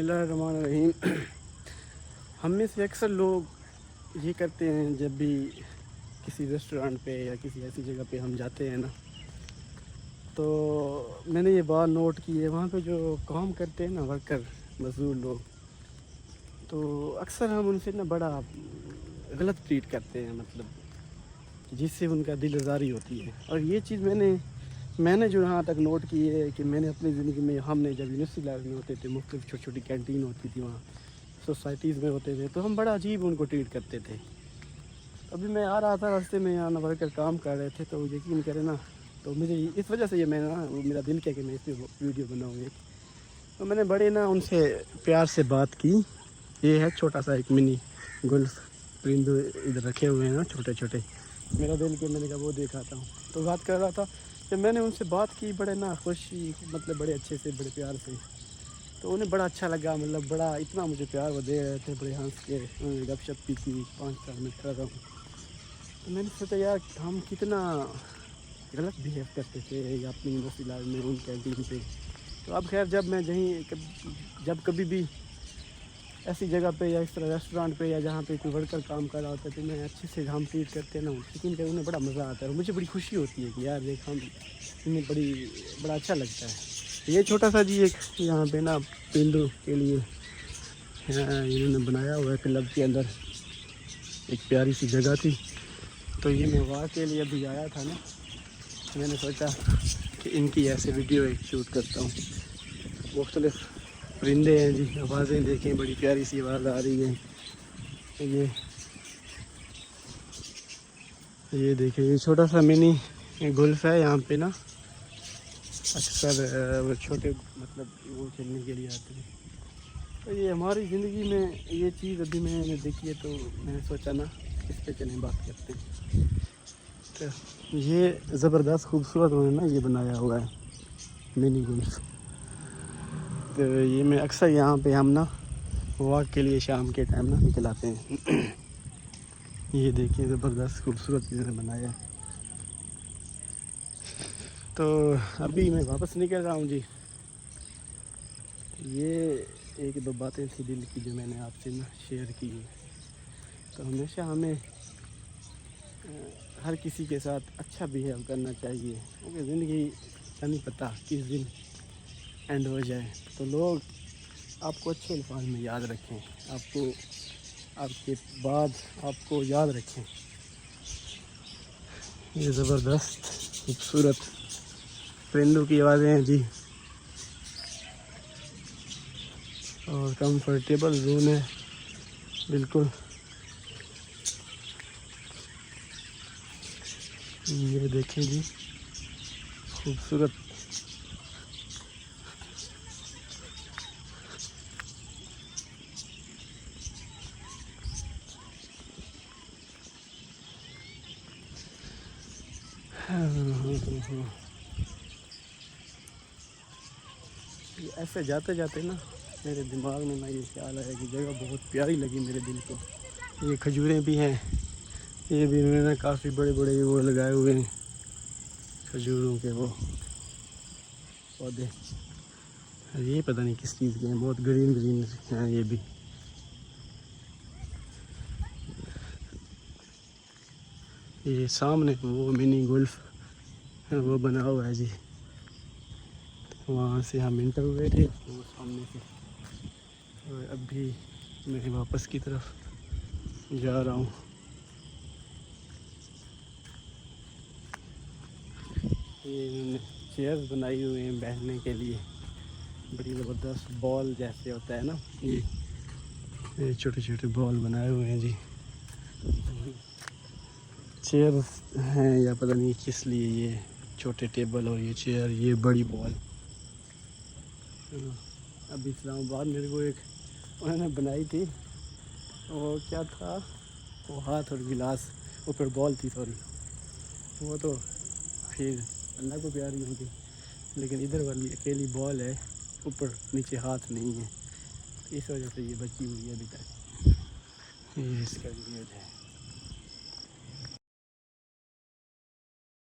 بسم اللہ الرحمن الرحیم۔ ہم میں سے اکثر لوگ یہ کرتے ہیں جب بھی کسی ریسٹورانٹ پہ یا کسی ایسی جگہ پہ ہم جاتے ہیں نا، تو میں نے یہ بات نوٹ کی ہے، وہاں پہ جو کام کرتے ہیں نا ورکر مزدور لوگ، تو اکثر ہم ان سے نا بڑا غلط ٹریٹ کرتے ہیں، مطلب جس سے ان کا دل آزاری ہوتی ہے۔ اور یہ چیز میں نے جو یہاں تک نوٹ کی ہے کہ میں نے اپنی زندگی میں، ہم نے جب یونیورسٹی لائف میں ہوتے تھے، مختلف چھوٹی چھوٹی کینٹین ہوتی تھی، وہاں سوسائٹیز میں ہوتے تھے، تو ہم بڑا عجیب ان کو ٹریٹ کرتے تھے۔ ابھی میں آ رہا تھا راستے میں، یہاں ورکر کام کر رہے تھے، تو یقین کرے نا، تو مجھے اس وجہ سے یہ میں نا میرا دل کیا کہ میں اس پہ ویڈیو بناؤں ایک، تو میں نے بڑے نا ان سے پیار سے بات کی۔ یہ ہے چھوٹا سا ایک منی گلف پرندے ادھر رکھے ہوئے ہیں نا چھوٹے چھوٹے، میرا دل کے میں نے کہا وہ دیکھاتا ہوں، تو بات کر رہا تھا کہ میں نے ان سے بات کی بڑے نا خوشی، مطلب بڑے اچھے سے، بڑے پیار سے، تو انہیں بڑا اچھا لگا، مطلب بڑا اتنا مجھے پیار وہ دے رہے تھے، بڑے ہنس کے انہوں نے گپ شپ بھی کی، 5-4 منٹ کر رہا ہوں۔ تو میں نے سوچا یار ہم کتنا غلط بیہیو کرتے تھے یا اپنی یونیورسٹی لائف میں ان کینٹین پہ۔ تو اب خیر جب میں جب کبھی بھی ایسی جگہ پہ یا اس طرح ریسٹورانٹ پہ یا جہاں پہ کوئی ورکر کام کر رہا ہوتا ہے، تو میں اچھے سے ہم ٹریٹ کرتے ہیں نا، لیکن کہ انہیں بڑا مزہ آتا ہے اور مجھے بڑی خوشی ہوتی ہے کہ یار دیکھ ہم انہیں بڑا اچھا لگتا ہے۔ یہ چھوٹا سا جی ایک یہاں پہ نا پرندوں کے لیے انہوں نے بنایا ہوا ہے، کلب کے اندر ایک پیاری سی جگہ تھی، تو یہ میں وہاں کے لیے ابھی آیا تھا نا، میں نے سوچا کہ ان کی ایسے ویڈیو ایک شوٹ کرتا ہوں۔ مختلف پرندے ہیں جی، آوازیں دیکھیں، بڑی پیاری سی آواز آ رہی ہے۔ یہ دیکھیں، یہ چھوٹا سا منی گلف ہے، یہاں پہ نا اکثر وہ چھوٹے مطلب وہ کھیلنے کے لیے آتے ہیں۔ تو یہ ہماری زندگی میں یہ چیز ابھی میں نے دیکھی ہے، تو میں نے سوچا نا اس پہ چلیں بات کرتے ہیں۔ تو یہ زبردست خوبصورت انہوں نے نا یہ بنایا ہوا ہے منی گلف، تو یہ میں اکثر یہاں پہ ہم نا واک کے لیے شام کے ٹائم نا نکل آتے ہیں۔ یہ دیکھیں زبردست خوبصورت انہوں نے بنایا ہے۔ تو ابھی میں واپس نکل رہا ہوں جی۔ یہ ایک دو باتیں تھی دل کی جو میں نے آپ سے نا شیئر کی ہے۔ تو ہمیشہ ہمیں ہر کسی کے ساتھ اچھا بیہیو کرنا چاہیے، کیونکہ زندگی کا نہیں پتہ کس دن اینڈ ہو جائے، تو لوگ آپ کو اچھے الفاظ میں یاد رکھیں، آپ کے بعد آپ کو یاد رکھیں۔ یہ زبردست خوبصورت پرندوں کی آوازیں ہیں جی، اور کمفرٹیبل زون ہے بالکل۔ یہ دیکھیں جی خوبصورت، ایسے جاتے جاتے نا میرے دماغ میں نا یہ خیال آیا کہ جگہ بہت پیاری لگی میرے دل کو۔ یہ کھجوریں بھی ہیں، یہ بھی انہوں نے کافی بڑے بڑے وہ لگائے ہوئے ہیں کھجوروں کے وہ پودے، یہ پتہ نہیں کس چیز کے ہیں، بہت گرین گرین ہیں یہ بھی۔ یہ سامنے وہ منی گلف وہ بنا ہوا ہے جی، وہاں سے ہم انٹر ہوئے تھے وہ سامنے سے، اور اب بھی میں واپس کی طرف جا رہا ہوں۔ یہ انہوں نے چیئرز بنائی ہوئے ہیں بیٹھنے کے لیے، بڑی زبردست بال جیسے ہوتا ہے نا، یہ چھوٹے چھوٹے بال بنائے ہوئے ہیں جی۔ چیئرز ہیں یا پتہ نہیں کس لیے، یہ چھوٹے ٹیبل اور یہ چیئر، یہ بڑی بال۔ ابھی اسلام آباد میرے کو ایک انہوں نے بنائی تھی، وہ کیا تھا، وہ ہاتھ اور گلاس، اوپر بال تھی سوری، وہ تو پھر اللہ کو پیاری ہوگی، لیکن ادھر والی اکیلی بال ہے، اوپر نیچے ہاتھ نہیں ہے، اس وجہ سے یہ بچی ہوئی ہے ابھی تک۔ یہ اس کا ویڈیو ہے۔